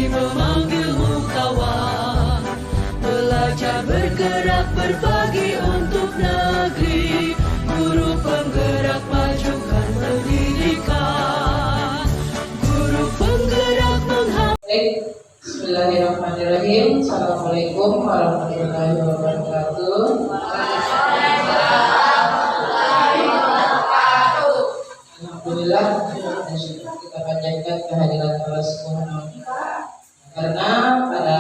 memanggilmu kawan. Belajar bergerak berbagi untuk negeri. Guru penggerak majukan pendidikan. Guru penggerak Bismillahirrahmanirrahim. Assalamualaikum warahmatullahi wabarakatuh. Alhamdulillah, kita panjatkan kehadiran Allah Subhanahu wa Ta'ala. Karena pada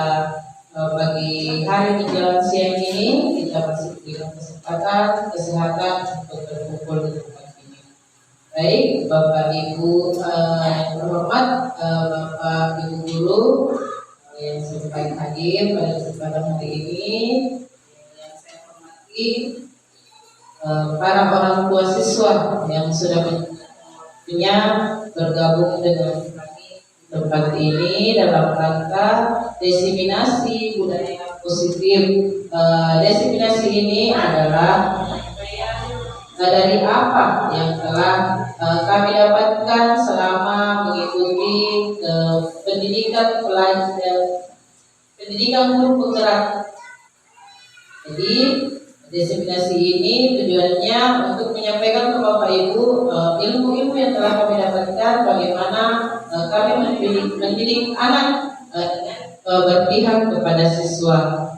pagi hari menjelang siang ini kita masih diberikan kesempatan, kesehatan untuk berkumpul di tempat ini. Baik, Bapak Ibu yang terhormat, Bapak Ibu guru yang sempat hadir pada kesempatan hari ini, yang saya hormati para orang tua siswa yang sudah bergabung dengan kami tempat ini dalam rangka diseminasi budaya positif. Diseminasi ini adalah dari apa yang telah kami dapatkan selama mengikuti pendidikan guru penggerak. Jadi diseminasi ini tujuannya untuk menyampaikan ke Bapak Ibu ilmu-ilmu yang telah kami dapatkan, bagaimana kami mendidik anak berpihak kepada siswa.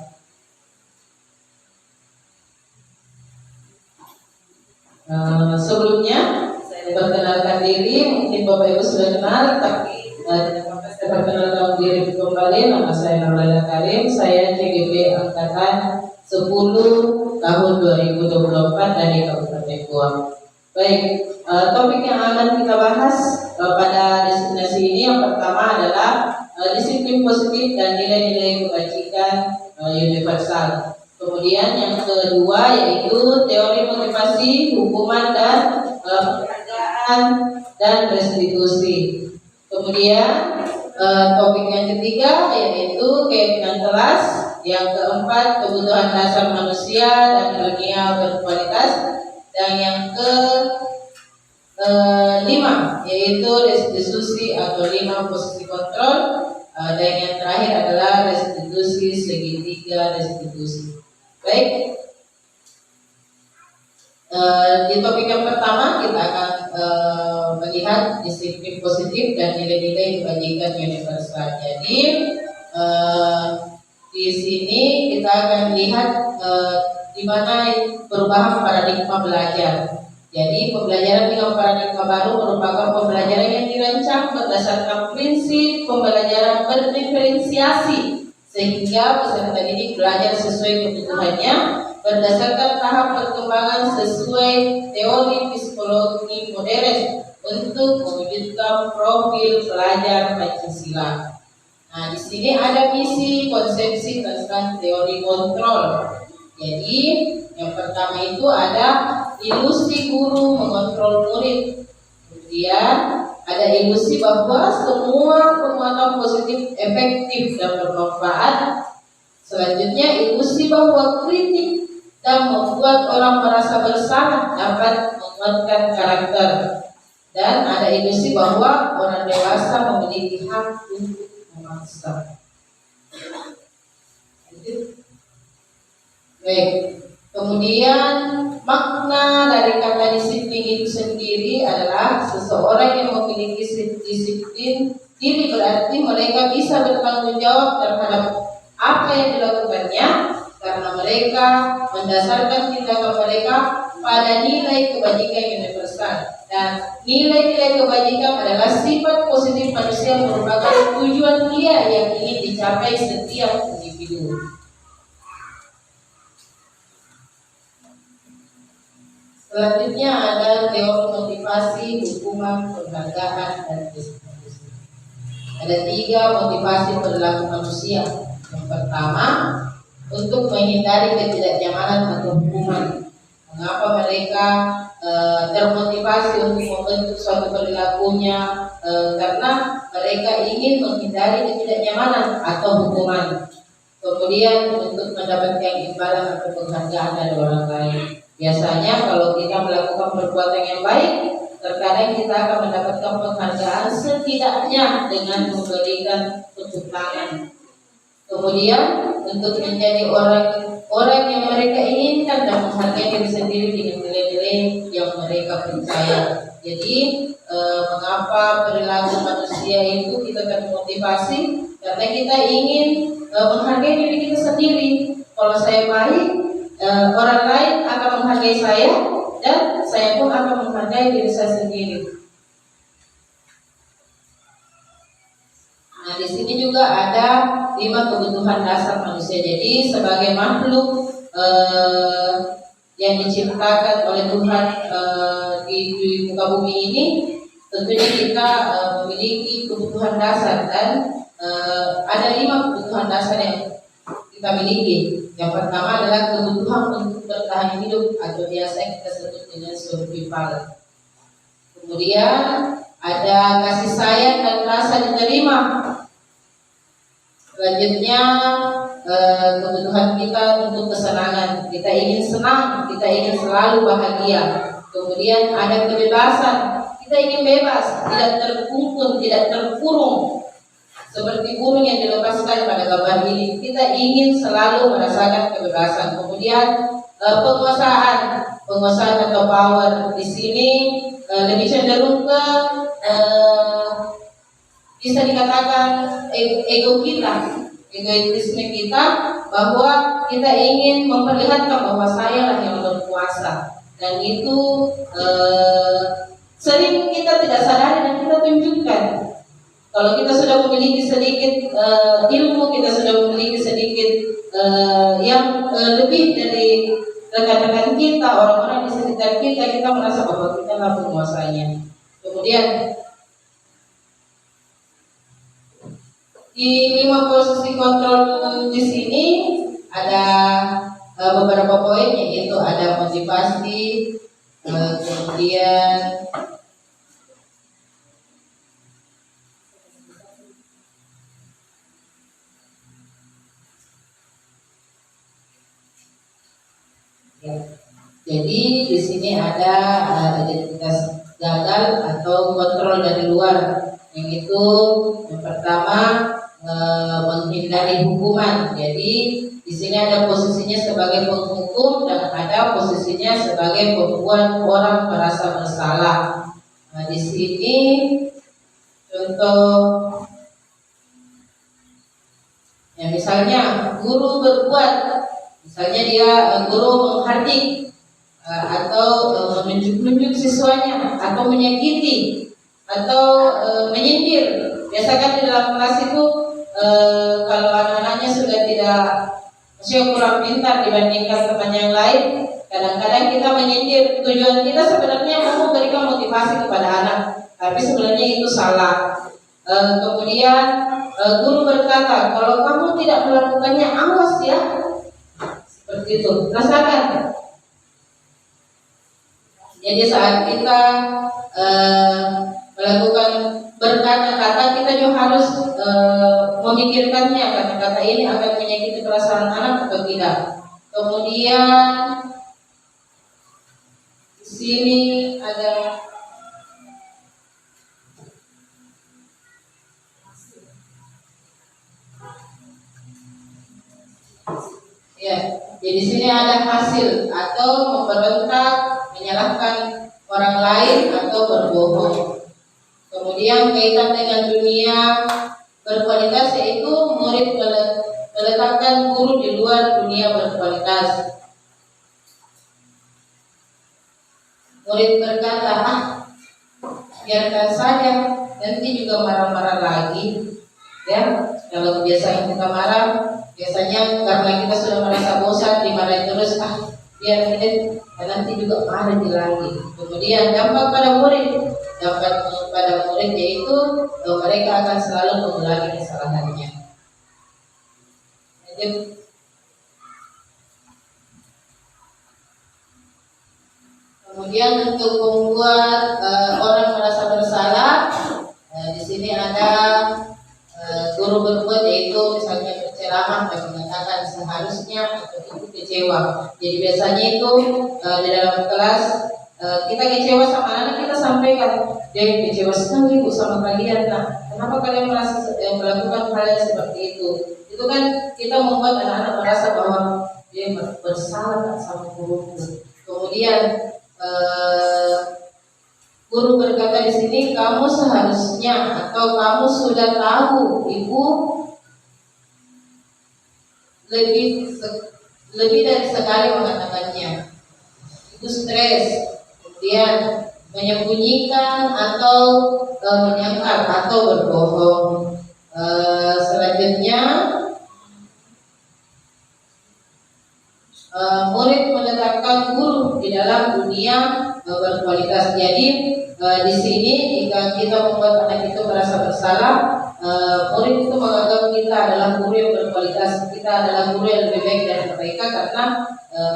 Sebelumnya saya perkenalkan diri, mungkin Bapak Ibu sudah kenal, tapi saya perkenalkan diri kembali. Nama saya Nurlana Karim, saya CGP Angkatan 10 tahun 2024 dari Kabupaten Goa. Baik, topik yang akan kita bahas pada diseminasi ini yang pertama adalah disiplin positif dan nilai-nilai kebajikan universal. Kemudian yang kedua yaitu teori motivasi, hukuman dan penghargaan dan restitusi. Kemudian topik yang ketiga yaitu keyakinan kelas. Yang keempat, kebutuhan dasar manusia dan dunia berkualitas. Dan yang kelima yaitu restitusi atau 5 posisi kontrol. Dan yang terakhir adalah restitusi segitiga restitusi. Baik, di topik yang pertama kita akan melihat disiplin positif dan nilai-nilai kebajikan universal. Jadi di sini kita akan lihat di mana perubahan paradigma belajar. Jadi pembelajaran dengan paradigma baru merupakan pembelajaran yang dirancang berdasarkan prinsip pembelajaran berdiferensiasi, sehingga peserta didik belajar sesuai kebutuhannya berdasarkan tahap perkembangan sesuai teori psikologi modern untuk mewujudkan profil pelajar Pancasila. Nah, di sini ada misi konsepsi tentang teori kontrol. Jadi, yang pertama itu ada ilusi guru mengontrol murid. Kemudian ada ilusi bahwa semua penguatan positif efektif dan bermanfaat. Selanjutnya ilusi bahwa kritik dan membuat orang merasa bersalah dapat menguatkan karakter. Dan ada ilusi bahwa orang dewasa memiliki hak untuk memaksa. Baik, kemudian makna dari kata disiplin itu sendiri adalah seseorang yang memiliki disiplin diri, berarti mereka bisa bertanggung jawab terhadap apa yang dilakukannya karena mereka mendasarkan tindakan mereka pada nilai kebajikan universal. Dan nilai-nilai kebajikan adalah sifat positif manusia yang merupakan tujuan dia yang ingin dicapai setiap individu. Selanjutnya ada teori motivasi, hukuman, penghargaan, dan restitusi. Ada 3 motivasi perilaku manusia. Yang pertama, untuk menghindari ketidaknyamanan atau hukuman. Mengapa mereka termotivasi untuk membentuk suatu perilakunya? Karena mereka ingin menghindari ketidaknyamanan atau hukuman. Kemudian untuk mendapatkan imbalan atau penghargaan dari orang lain. Biasanya kalau kita melakukan perbuatan yang baik, terkadang kita akan mendapatkan penghargaan setidaknya dengan memberikan tepuk tangan. Kemudian untuk menjadi orang yang mereka inginkan dan menghargai diri sendiri dengan nilai-nilai yang mereka percaya. Jadi mengapa perilaku manusia itu kita termotivasi? Karena kita ingin menghargai diri kita sendiri. Kalau saya baik, orang lain akan menghargai saya dan saya pun akan menghargai diri saya sendiri. Nah, di sini juga ada 5 kebutuhan dasar manusia. Jadi sebagai makhluk yang diciptakan oleh Tuhan di muka bumi ini, tentunya kita memiliki kebutuhan dasar dan ada 5 kebutuhan dasar yang kita miliki. Yang pertama adalah kebutuhan untuk bertahan hidup atau biasa kita sebut dengan survival. Kemudian ada kasih sayang dan rasa diterima. Selanjutnya kebutuhan kita untuk kesenangan. Kita ingin senang, kita ingin selalu bahagia. Kemudian ada kebebasan. Kita ingin bebas, tidak terkungkung, tidak terkurung. Seperti burung yang dilepaskan pada gambar ini, kita ingin selalu merasakan kebebasan. Kemudian penguasaan atau power di sini lebih cenderung ke bisa dikatakan ego kita, egoisme kita, bahwa kita ingin memperlihatkan bahwa saya lah yang berkuasa, dan itu sering kita tidak sadari dan kita tunjukkan. Kalau kita sudah memiliki sedikit ilmu, kita sudah memiliki sedikit yang lebih dari rekan-rekan kita, orang-orang di sekitar kita, kita merasa bahwa kita lah penguasanya. Kemudian di 5 posisi kontrol di sini ada beberapa poin, yaitu ada motivasi, kemudian jadi di sini ada identitas gagal atau kontrol dari luar, yang itu yang pertama menghindari hukuman. Jadi di sini ada posisinya sebagai penghukum dan ada posisinya sebagai pembuat orang merasa bersalah. Nah, di sini contoh ya, misalnya guru berbuat, misalnya dia guru menghardik atau menunjuk siswanya, atau menyakiti, atau menyindir. Biasakan di dalam kelas itu kalau anak-anaknya sudah tidak, masih kurang pintar dibandingkan teman yang lain, kadang-kadang kita menyindir. Tujuan kita sebenarnya mau memberikan motivasi kepada anak, tapi sebenarnya itu salah. Kemudian guru berkata, kalau kamu tidak melakukannya, awas ya. Seperti itu, rasakan. Jadi saat kita melakukan berkata-kata, kita juga harus memikirkannya, kata-kata ini akan menyakiti perasaan anak atau tidak. Kemudian di sini ada ya, jadi di sini ada hasil atau memberontak, menyalahkan orang lain atau berbohong. Kemudian kaitan dengan dunia berkualitas, yaitu murid meletakkan guru di luar dunia berkualitas. Murid berkata, biarkan saja, nanti juga marah-marah lagi. Ya, kalau kebiasaan kita marah, biasanya karena kita sudah merasa bosan dimarahin terus, biar ini, dan nanti juga marah lagi. Kemudian dampak pada murid, yaitu mereka akan selalu mengulangi kesalahannya. Kemudian untuk membuat orang merasa bersalah, di sini ada guru berbuat, yaitu misalnya berceramah dan mengatakan seharusnya atau itu kecewa. Jadi biasanya itu di dalam kelas kita kecewa sama anak, kita sampaikan, dia kecewa sekali Bu sama kalian. Nah, kenapa kalian merasa melakukan hal yang seperti itu? Itu kan kita membuat anak-anak merasa bahwa dia bersalah sama guruku. Kemudian guru berkata di sini, kamu seharusnya atau kamu sudah tahu ibu lebih dari sekali mengatakannya. Ibu stres, kemudian menyembunyikan atau menyangkal atau berbohong. Selanjutnya murid menetapkan guru di dalam dunia berkualitas. Jadi di sini jika kita membuat anak itu merasa bersalah, murid itu menganggap kita adalah guru yang berkualitas, kita adalah guru yang lebih baik dari mereka karena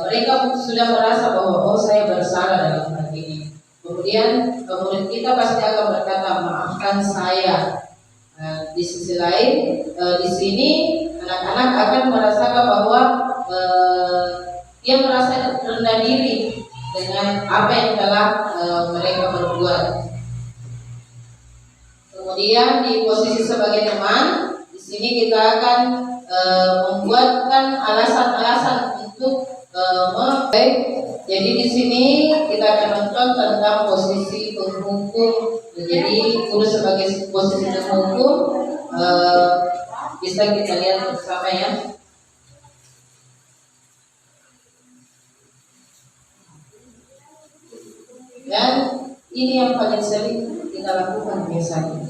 mereka sudah merasa bahwa saya bersalah dalam hal ini. Kemudian murid kita pasti akan berkata, maafkan saya. Di sisi lain, di sini anak-anak akan merasakan bahwa dia merasa rendah diri dengan apa yang telah mereka berbuat. Kemudian di posisi sebagai teman, di sini kita akan membuatkan alasan-alasan untuk baik. Jadi di sini kita akan nonton tentang posisi penghukum. Jadi guru sebagai posisi penghukum bisa kita lihat bersama ya. Dan ini yang paling sering kita lakukan biasanya.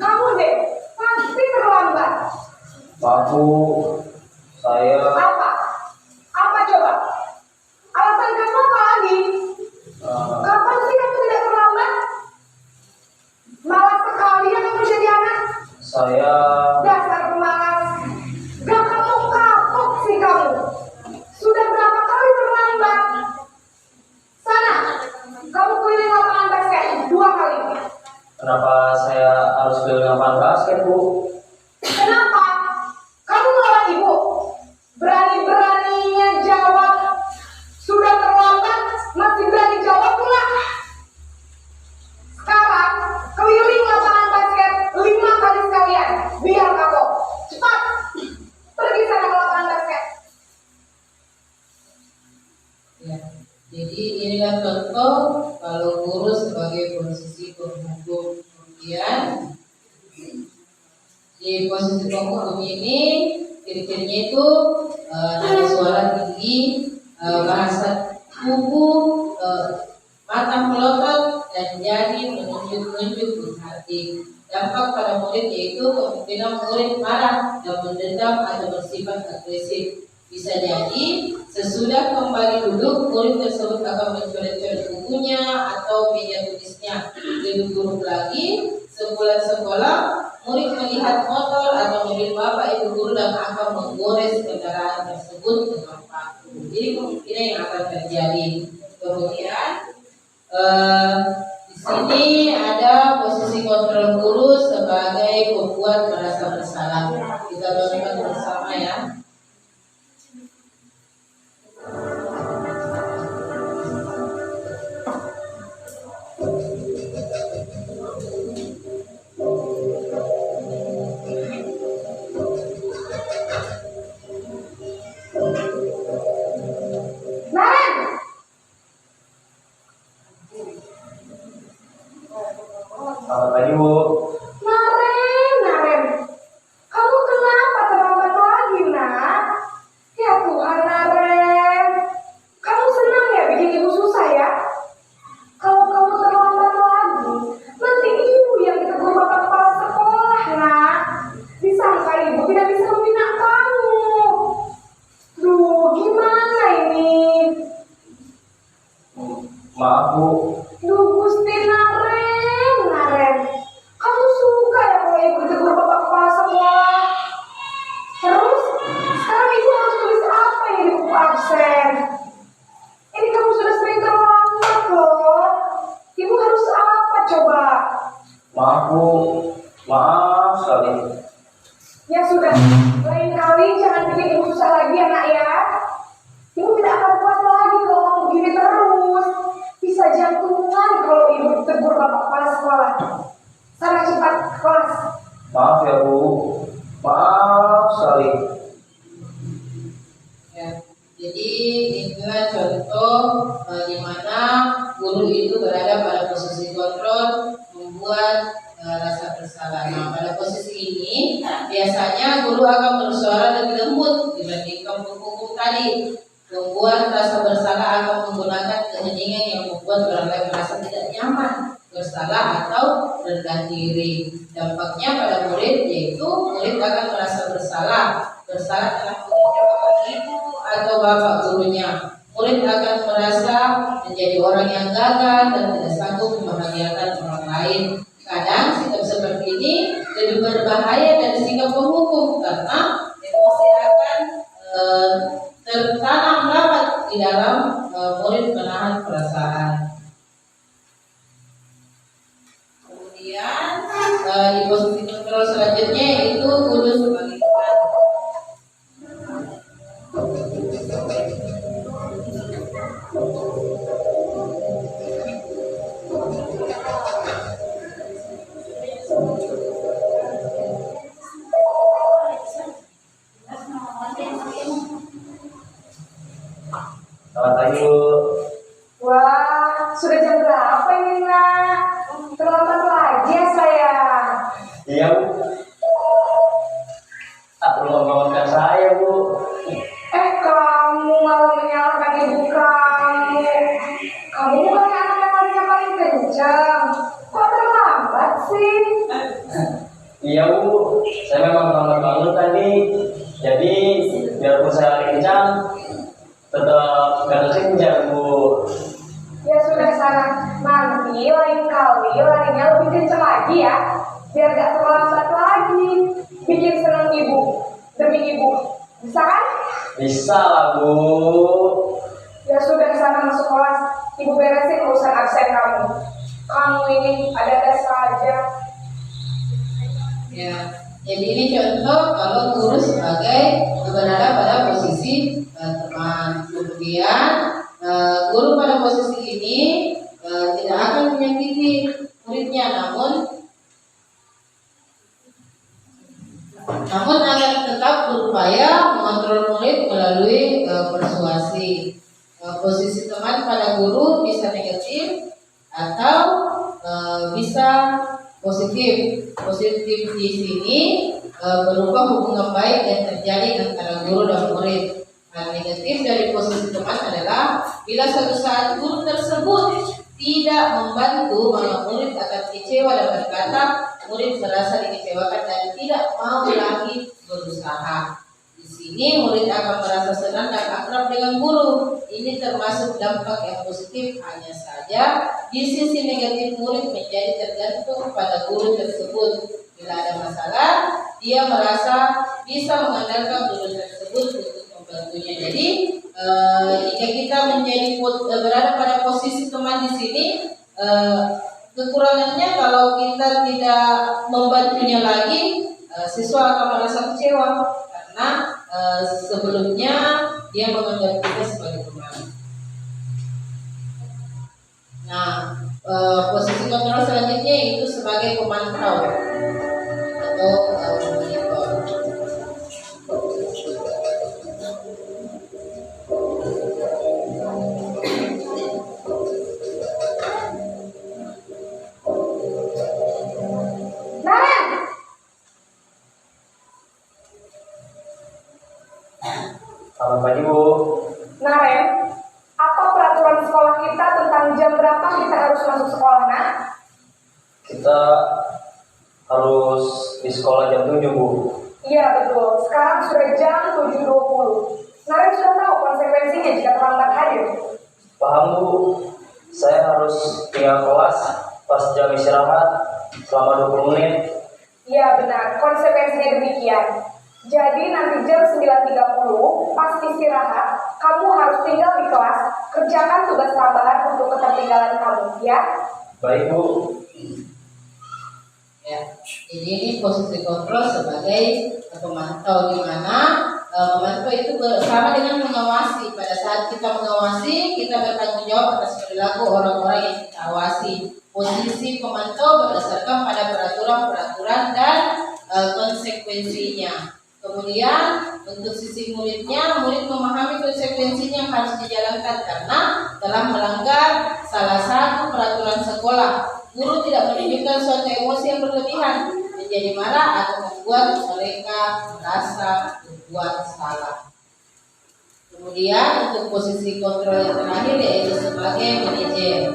Kamu deh, pasti terlambat. Aku, saya Apa? Apa coba? Alasan kamu apa lagi? Kapan sih kamu tidak terlambat? Malas sekali ya kamu jadi anak. saya Dasar pemalas. Gak kamu kapok sih kamu. Sudah berapa kali terlambat? Sana, kamu keliling lapangan basket 2 kali. kenapa saya harus keliling lapangan basket, Bu? Kenapa? Kamu melawan ibu? Berani-beraninya jawab. Sudah terlambat, masih berani jawab pula. Sekarang, keliling lapangan basket 5 kali sekalian. Biar kapok. Cepat, pergi sana ke lapangan basket. Ya. Jadi inilah contoh kalau guru sebagai posisi penghukum. Kemudian di posisi penghukum ini ciri-cirinya itu nada suara tinggi, bahasa tubuh, mata melotot dan jari menunjuk-nunjuk menghati. Dampak pada murid yaitu kemungkinan murid marah dan mendendam atau bersifat agresif. Bisa jadi sesudah kembali duduk, murid tersebut akan mencoret-coret bukunya atau meja tulisnya. Lebih buruk lagi, sepulang sekolah, murid melihat motor atau mobil bapak ibu guru dan akan menggores kendaraan tersebut dengan paku. Jadi kemungkinan yang akan terjadi. Kemudian di sini ada posisi kontrol guru sebagai pembuat merasa bersalah. Kita tonton bersama ya. Naren! Selamat pagi, Bu. Naren, kamu kenapa terlambat lagi, nak? Ya Tuhan, Naren, kamu senang ya bikin ibu susah ya? Kalau kamu terlambat lagi, nanti ibu yang ditegur bapak kepala sekolah, nak. Disangka ibu tidak bisa membina kamu. Duh, gimana ini? Maaf, Bu. Duh, Gusti Naren, kamu Maaf Bu, maaf sekali. Ya sudah, lain kali jangan bikin ibu susah lagi ya nak ya. Ibu tidak akan kuat lagi kalau kamu begini terus. Bisa jantungan kalau ibu tegur bapak kepala sekolah. Sana cepat ke kelas. Maaf ya Bu, maaf sekali. Ya, jadi inilah contoh di mana guru itu berada pada posisi kontrol, membuat rasa bersalah. Nah, pada posisi ini biasanya guru akan bersuara lebih lembut dibandingkan hukum tadi. Membuat rasa bersalah akan menggunakan keheningan yang membuat orang lain merasa tidak nyaman, bersalah atau rendah diri. Dampaknya pada murid yaitu murid akan merasa bersalah. Bersalah telah mengucapkan ibu atau bapak gurunya. Murid akan merasa menjadi orang yang gagal dan tidak sanggup membahagiakan orang lain. Kadang sikap seperti ini lebih berbahaya dari sikap penghukum karena emosi akan tertanam rapat di dalam murid menahan perasaan. Kemudian di posisi kontrol selanjutnya yaitu guru sebagai teman. Selamat pagi Bu. Wah, sudah jam berapa ini nak? Terlambat lagi ya saya. Iya Bu. Aku membangunkan saya Bu. Kamu malah menyalahkan ibu kamu. Kamu bukan anak yang paling kencang. Kok terlambat sih? Iya Bu, saya memang terlambat bangun tadi. Jadi biarpun saya kencang, tetap gak terkejar Bu. Ya sudah sana. Nanti lain kali larinya lebih kencang lagi ya. Biar gak terlambat lagi. Bikin senang ibu. Demi ibu. Bisa kan? Bisa lah Bu. Ya sudah sana masuk kelas. Ibu beresin urusan absen kamu. Kamu ini ada-ada saja. Ya, jadi ini contoh kalau guru sebagai berada pada posisi teman. Kemudian guru pada posisi ini tidak akan menyakiti muridnya, namun akan tetap berupaya mengontrol murid melalui persuasi. Posisi teman pada guru bisa negatif atau bisa positif. Positif di sini berupa hubungan baik yang terjadi antara guru dan murid. Hal negatif dari posisi teman adalah bila suatu saat guru tersebut tidak membantu, maka murid akan kecewa dan berkata murid merasa dikecewakan dan tidak mau lagi berusaha. Di sini murid akan merasa senang dan akrab dengan guru. Ini termasuk dampak yang positif, hanya saja di sisi negatif murid menjadi tergantung pada guru tersebut. Bila ada masalah, dia merasa bisa mengandalkan guru tersebut untuk membantunya. Jadi jika kita berada pada posisi teman di sini, kekurangannya kalau kita tidak membantunya lagi, siswa akan merasa kecewa karena sebelumnya dia menganggap kita sebagai teman. Nah, posisi kontrol selanjutnya itu sebagai pemantau atau monitor. Selamat pagi Bu. Nah Ren, apa peraturan sekolah kita tentang jam berapa kita harus masuk sekolah nak? Kita harus di sekolah jam 7 Bu. Iya betul, sekarang sudah jam 7.20. Naren sudah tahu konsekuensinya jika terlambat hadir. Paham Bu. Saya harus tinggal kelas pas jam istirahat selama 20 menit. Iya benar, konsekuensinya demikian. Jadi nanti jam 9.30 pas istirahat, kamu harus tinggal di kelas, kerjakan tugas tambahan untuk ketertinggalan kamu, ya? Baik Bu. Ya. Jadi ini posisi kontrol sebagai pemantau, di mana memantau itu sama dengan mengawasi. Pada saat kita mengawasi, kita bertanggung jawab atas perilaku orang-orang yang kita awasi. Posisi pemantau berdasarkan pada peraturan-peraturan dan konsekuensinya. Kemudian untuk sisi muridnya, murid memahami konsekuensinya yang harus dijalankan karena telah melanggar salah satu peraturan sekolah. Guru tidak menunjukkan suatu emosi yang berlebihan, menjadi marah atau membuat mereka merasa berbuat salah. Kemudian untuk posisi kontrol yang terakhir yaitu sebagai manajer.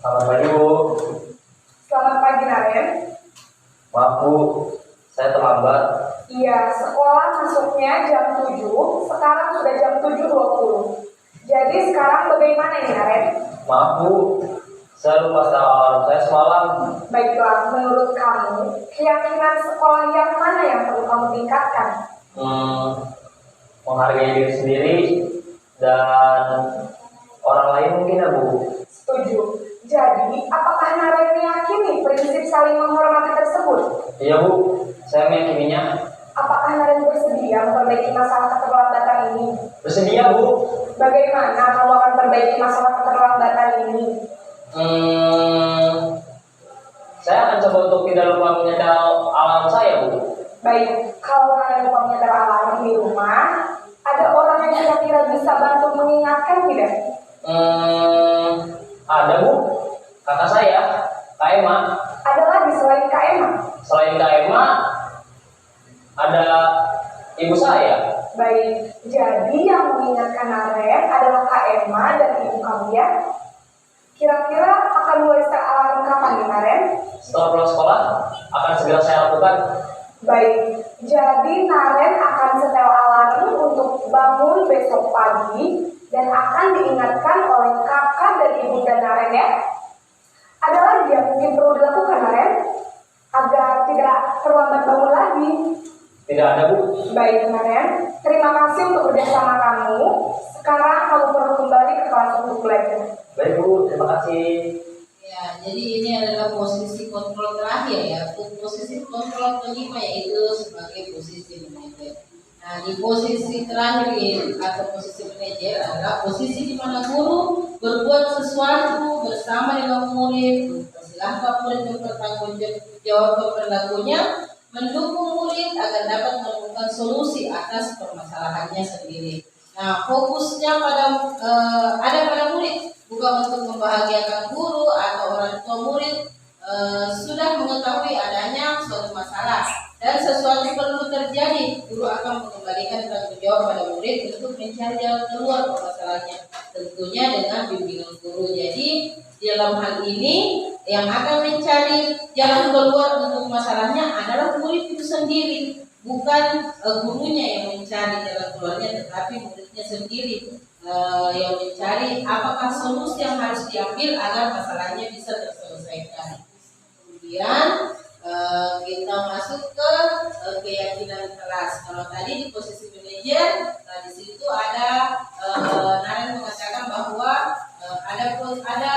Selamat pagi Bu. Selamat pagi Naren. Maaf Bu, saya terlambat. Iya, sekolah masuknya jam 7, sekarang sudah jam 7.20. Jadi sekarang bagaimana nih Naren? Maaf Bu, saya lupa setel alarm saya semalam. Baiklah, menurut kamu, keyakinan sekolah yang mana yang perlu kamu tingkatkan? Menghargai diri sendiri dan orang lain mungkin ya Bu. Setuju. Jadi, apakah Naren meyakini prinsip saling menghormati tersebut? Iya Bu, saya meyakininya. Apakah Naren bersedia memperbaiki masalah keterlambatan ini? Bersedia Bu. Bagaimana kamu akan perbaiki masalah keterlambatan ini? Saya akan coba untuk tidak lupa menyetel alarm saya Bu. Baik, kalau Naren lupa menyetel alarm di rumah, ada orang yang kira-kira bisa bantu mengingatkan tidak? Ada Bu, kakak saya, Kak Emma. Ada lagi selain Kak Emma? Selain Kak Emma, ada ibu saya. Baik, jadi yang mengingatkan Naren adalah Kak Emma dan ibu kamu ya? Kira-kira akan mulai setel alarm kapan nih Naren? Setelah pulang sekolah, akan segera saya lakukan. Baik, jadi Naren akan setel alarm untuk bangun besok pagi dan akan diingatkan oleh kakak dan ibu dan Naren ya. Ada lagi yang mungkin perlu dilakukan Naren agar tidak terlambat bangun lagi. Tidak ada Bu. Baik Naren, terima kasih untuk kerjasama kamu. Sekarang kamu perlu kembali ke kelas untuk belajar. Baik Bu, terima kasih. Ya, jadi ini adalah posisi kontrol terakhir ya. Untuk posisi kontrol kelima yaitu sebagai posisi manajer. Nah, di posisi terakhir ini atau posisi manajer adalah posisi di mana guru berbuat sesuatu bersama dengan murid, mempersilahkan murid mempertanggungjawabkan perilakunya, mendukung murid agar dapat menemukan solusi atas permasalahannya sendiri. Nah, fokusnya ada pada murid, bukan untuk membahagiakan guru atau orang tua murid sudah mengetahui adanya suatu masalah dan sesuatu perlu terjadi, guru akan mengembalikan tanggung jawab pada murid untuk mencari jalan keluar masalahnya, tentunya dengan bimbingan guru. Jadi dalam hal ini yang akan mencari jalan keluar untuk masalahnya adalah murid itu sendiri, bukan gurunya yang mencari jalan keluarnya, tetapi muridnya sendiri yang mencari apakah solusi yang harus diambil agar masalahnya bisa terselesaikan. Kemudian kita masuk ke keyakinan kelas. Kalau tadi di posisi manajer, di situ ada Naren mengatakan bahwa ada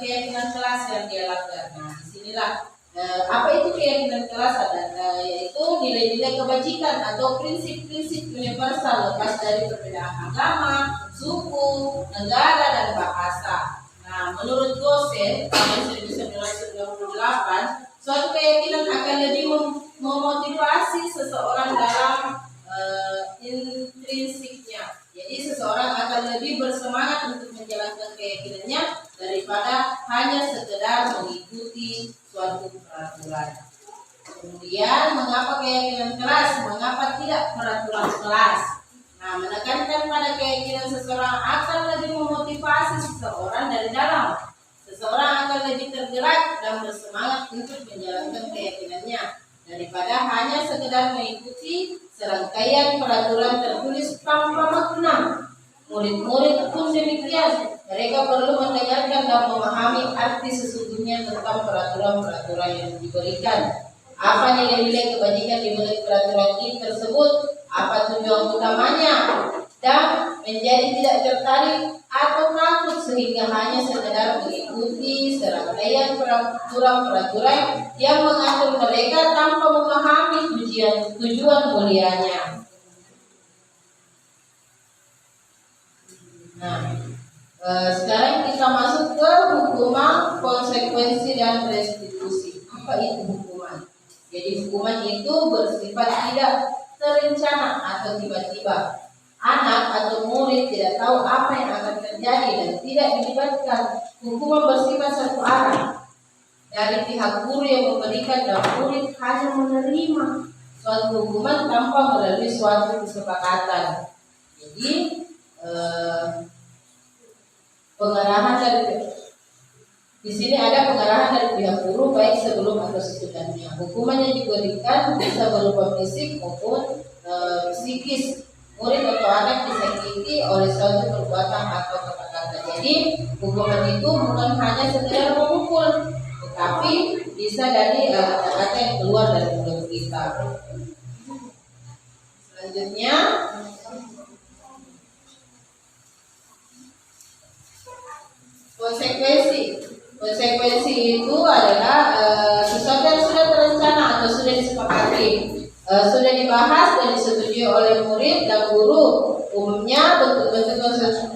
keyakinan kelas yang dia langgar. Nah, disinilah apa itu keyakinan kelas yaitu nilai-nilai kebajikan atau prinsip-prinsip universal lepas dari perbedaan agama, suku, negara, dan bahasa. Nah, menurut Gosen tahun 1998, suatu keyakinan akan lebih memotivasi seseorang dalam intrinsiknya. Jadi seseorang akan lebih bersemangat untuk menjalankan keyakinannya daripada hanya sekedar mengikuti suatu peraturan. Kemudian, mengapa keyakinan kelas? Mengapa tidak peraturan kelas? Nah, menekankan pada keyakinan seseorang akan lebih memotivasi seseorang dari dalam. Seseorang akan lebih tergerak dan bersemangat untuk menjalankan keyakinannya daripada hanya sekedar mengikuti serangkaian peraturan tertulis tanpa makna. Murid-murid pun demikian. Mereka perlu mendengarkan dan memahami arti sesungguhnya tentang peraturan-peraturan yang diberikan. Apa nilai-nilai kebajikan di balik peraturan ini tersebut, apa tujuan utamanya, dan menjadi tidak tertarik atau takut sehingga hanya sekedar mengikuti serangkaian peraturan-peraturan yang mengatur mereka tanpa memahami tujuan mulianya. Nah, sekarang kita masuk ke hukuman, konsekuensi, dan restitusi. Apa itu hukuman? Jadi hukuman itu bersifat tidak terencana atau tiba-tiba. Anak atau murid tidak tahu apa yang akan terjadi dan tidak dilibatkan. Hukuman bersifat satu arah dari pihak guru yang memberikan dan murid hanya menerima suatu hukuman tanpa melalui suatu kesepakatan. Jadi pengarahan dari di sini ada pengarahan dari pihak guru baik sebelum atau sesudahnya. Hukuman yang diberikan bisa berupa fisik maupun psikis. Murid atau anak disakiti oleh suatu perbuatan atau kata-kata. Jadi hukuman itu bukan hanya sekedar memukul, tetapi bisa dari kata-kata yang keluar dari mulut kita. Selanjutnya, konsekuensi. Konsekuensi itu adalah sesuatu yang sudah terencana atau sudah disepakati, sudah dibahas dan disetujui oleh murid dan guru. Umumnya bentuk-bentuk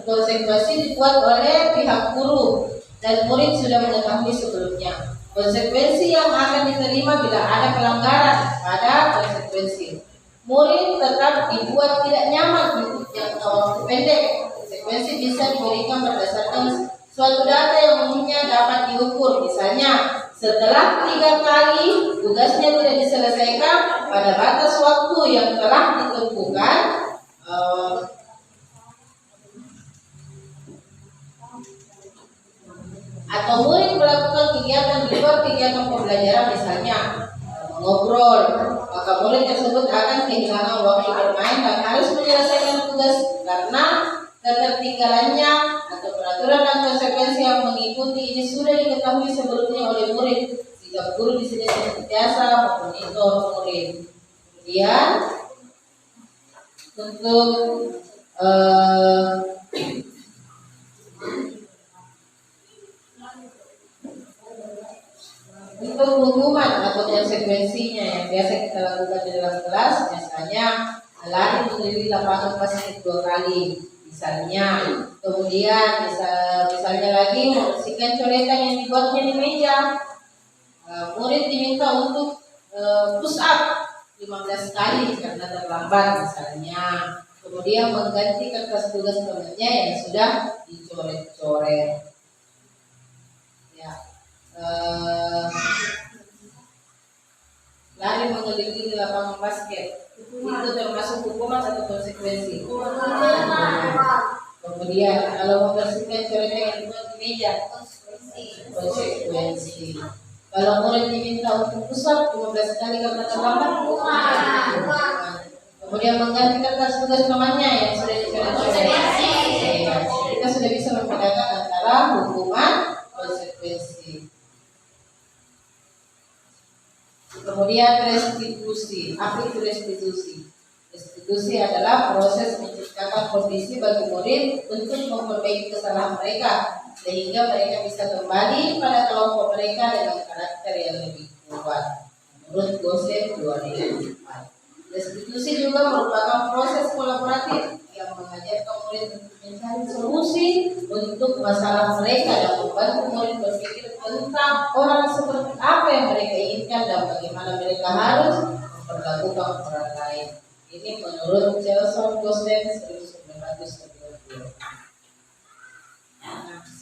konsekuensi dibuat oleh pihak guru dan murid sudah mengetahui sebelumnya. Konsekuensi yang akan diterima bila ada pelanggaran pada konsekuensi. Murid tetap dibuat tidak nyaman yang waktu pendek. Konsekuensi bisa diberikan berdasarkan suatu data yang umumnya dapat diukur. Misalnya, setelah 3 kali tugasnya tidak diselesaikan pada batas waktu yang telah ditentukan, atau murid melakukan kegiatan di luar kegiatan pembelajaran, misalnya mengobrol, maka murid tersebut akan kehilangan waktu bermain dan harus menyelesaikan tugas karena ketertinggalannya. Atau peraturan dan konsekuensi yang mengikuti ini sudah diketahui sebelumnya oleh murid, sehingga guru di sini senantiasa memonitor murid. Kemudian untuk hukuman atau konsekuensinya yang biasa kita lakukan di dalam kelas, misalnya lari mengelilingi lapangan basket 2 kali. Misalnya, kemudian misalnya lagi membersihkan coretan yang dibuatnya di meja. Murid diminta untuk push up 15 kali karena terlambat misalnya. Kemudian mengganti kertas tugas temannya yang sudah dicoret-coret. Ya, lari mengelilingi lapangan basket. Itu termasuk hukuman atau konsekuensi. Kemudian kalau membersihkan coretan yang dibuat di meja, konsekuensi. Kalau murid diminta untuk push up 15 kali karena terlambat, kemudian mengganti kertas tugas temannya yang sudah dicoret-coret. Kita sudah bisa membedakan antara hukuman konsekuensi. Kemudian restitusi. Apa itu restitusi? Restitusi adalah proses menciptakan kondisi bagi murid untuk memperbaiki kesalahan mereka sehingga mereka bisa kembali pada kelompok mereka dengan karakter yang lebih kuat. Menurut Gosek 2004. Restitusi juga merupakan proses kolaboratif yang mengajarkan murid untuk mencari solusi untuk masalah mereka dan membantu murid berpikir tentang orang seperti apa yang mereka inginkan dan bagaimana mereka harus memperlakukan orang lain. Ini menurut Celson Gosden 1990.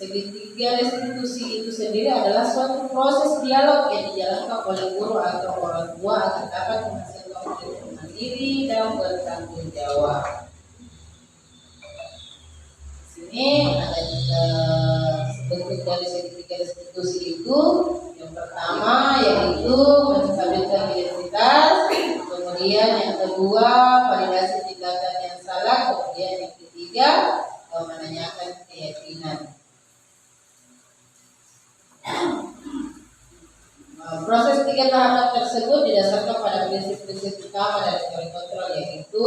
Segitiga restitusi itu sendiri adalah suatu proses dialog yang dijalankan oleh guru atau orang tua agar dapat menghasilkan murid mandiri dan bertanggung jawab. Sini ada bentuk dari segitiga restitusi itu. Yang pertama yaitu menstabilkan identitas, kemudian yang kedua validasi tindakan yang salah, kemudian yang ketiga menanyakan keyakinan. Proses 3 tahapan tersebut didasarkan pada prinsip-prinsip utama dari teori kontrol, yaitu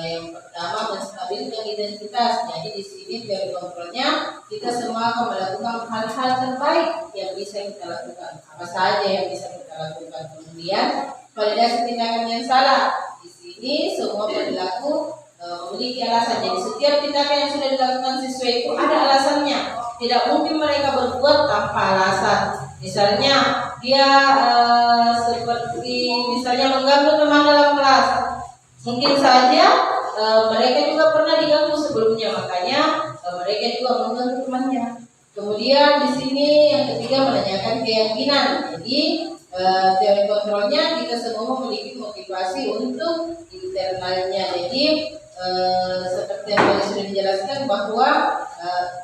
yang pertama menstabilkan identitas. Jadi di sini teori kontrolnya kita semua akan melakukan hal-hal terbaik yang bisa kita lakukan. Apa saja yang bisa kita lakukan. Kemudian validasi tindakan yang salah. Di sini semua perilaku memiliki alasan. Jadi setiap tindakan yang sudah dilakukan siswa itu ada alasannya. Tidak mungkin mereka berbuat tanpa alasan. Misalnya dia seperti misalnya mengganggu teman dalam kelas. Mungkin saja mereka juga pernah diganggu sebelumnya, makanya mereka juga mengganggu temannya. Kemudian di sini yang ketiga menanyakan keyakinan. Jadi teori kontrolnya kita semua memiliki motivasi untuk internalnya. Jadi seperti yang tadi sudah dijelaskan bahwa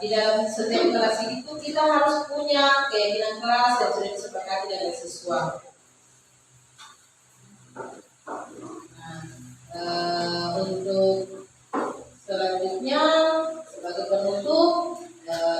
di dalam setiap kelas itu kita harus punya keyakinan kelas yang sudah disepakati dengan siswa. Untuk selanjutnya sebagai penutup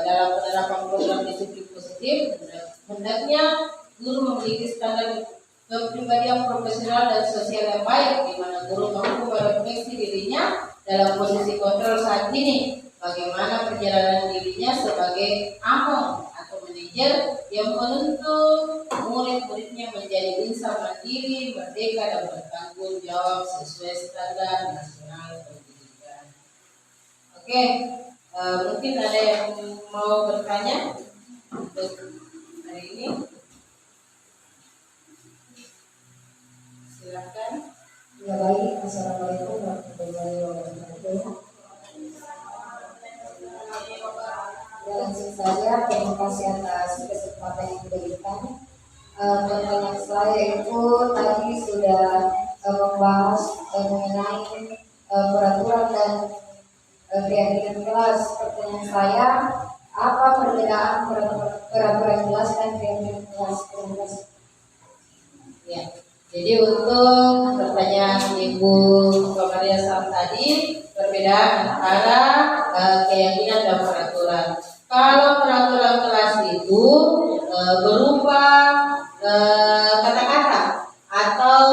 dalam penerapan program disiplin positif, hendaknya guru memiliki standar kepribadian profesional dan sosial yang baik, di mana guru mampu merefleksi dirinya dalam posisi kontrol saat ini, bagaimana perjalanan dirinya sebagai among atau manajer yang menuntut murid-muridnya menjadi insan mandiri, merdeka dan bertanggung jawab sesuai standar nasional pendidikan. Oke, mungkin ada yang mau bertanya untuk hari ini? Silakan. Ya baik, assalamualaikum warahmatullahi wabarakatuh. Ya, langsung saja, terima kasih atas kesempatan yang diberikan. Pertanyaan saya itu tadi sudah membahas mengenai peraturan dan keyakinan kelas. Pertanyaan saya, apa perbedaan peraturan kelas dan keyakinan kelas? Ya, jadi untuk pertanyaan Ibu Maria Sam tadi, perbedaan antara keyakinan dan peraturan. Kalau peraturan kelas itu berupa kata-kata atau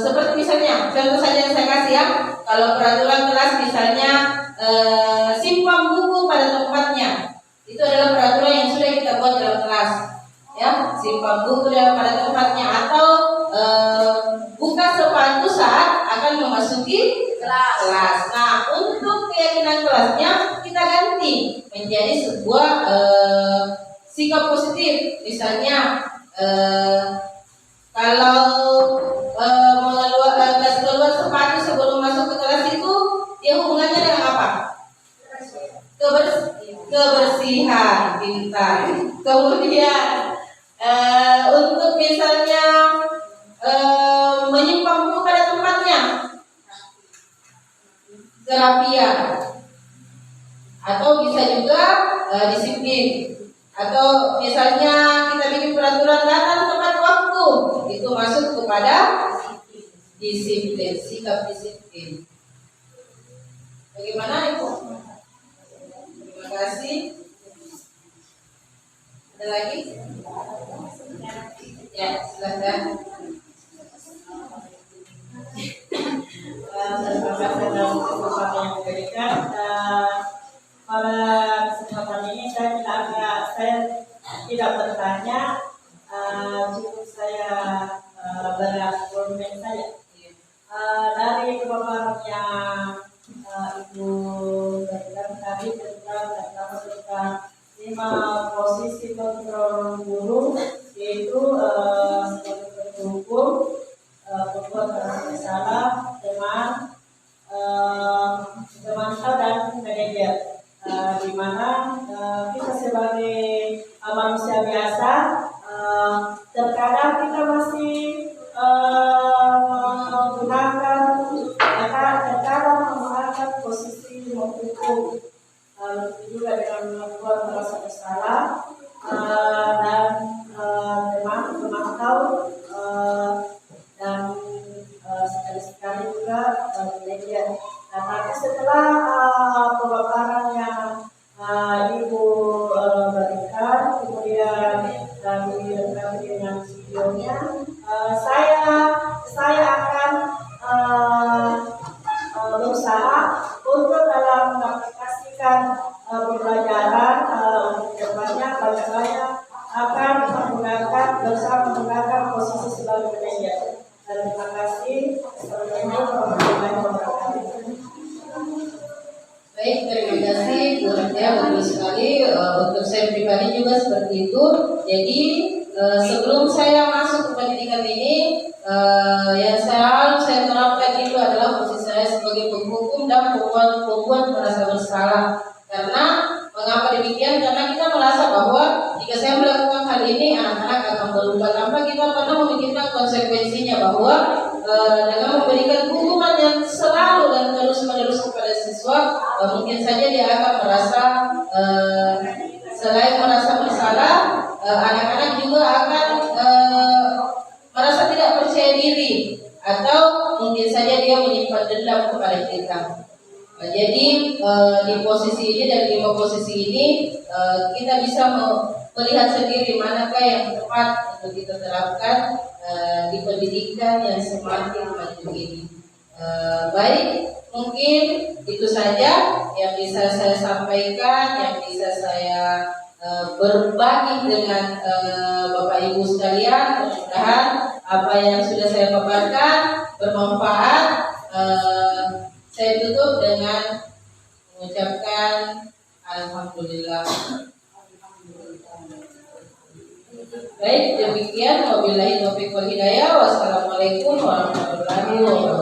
seperti misalnya contoh saja yang saya kasih ya. Kalau peraturan kelas misalnya simpan buku pada tempatnya, itu adalah peraturan yang sudah kita buat dalam kelas, ya, simpan buku pada tempatnya, atau buka sepatu saat akan memasuki kelas. Nah, untuk keyakinan kelasnya kita ganti menjadi sebuah sikap positif. Misalnya kalau keluar sepatu sebelum masuk ke kelas itu, dia hubungannya dengan apa? Kebersihan, pintar. Kemudian untuk misalnya menyimpan buku pada tempatnya, kerapian, atau bisa juga disiplin. Atau misalnya kita bikin peraturan datang tepat waktu, itu masuk kepada disiplin, sikap disiplin. Bagaimana Ibu? Terima kasih. Ada lagi? Ya, silakan. Terima kasih atas kesempatan yang diberikan. Pada kesempatan ini saya tidak bertanya, cukup saya berargumen saja. Dari paparan yang Ibu berikan tadi tentang 5 posisi kontrol guru, yaitu sebagai pendukung, pembuat salah, teman dan manajer. Di mana kita sebagai manusia biasa terkadang kita masih menggunakan posisi mendukung, juga dengan membuat merasa bersalah dan teman memantau dan sekali-sekali juga manajer. Nah, setelah pemaparan yang terima kasih Bu Nadia, betul sekali. Untuk saya pribadi juga seperti itu. Jadi sebelum saya masuk ke pendidikan ini, yang selalu saya terapkan itu adalah posisi saya sebagai penghukum dan pembuat merasa bersalah. Karena mengapa demikian? Karena kita merasa bahwa jika saya melakukan hal ini, anak-anak akan berubah tanpa kita pernah memikirkan konsekuensinya, bahwa dengan memberikan hukuman yang selalu dan terus-menerus kepada siswa, mungkin saja dia akan merasa selain merasa bersalah, anak-anak juga akan merasa tidak percaya diri, atau mungkin saja dia menyimpan dendam kepada kita. Jadi di posisi ini dan di posisi ini kita bisa melihat sendiri manakah yang tepat untuk kita terapkan di pendidikan yang semakin maju ini. Baik, mungkin itu saja yang bisa saya sampaikan, yang bisa saya berbagi dengan Bapak Ibu sekalian. Mudah-mudahan apa yang sudah saya paparkan bermanfaat. Saya tutup dengan mengucapkan alhamdulillah. Baik, demikian wabillahi taufiq wal hidayah. Wassalamualaikum warahmatullahi wabarakatuh.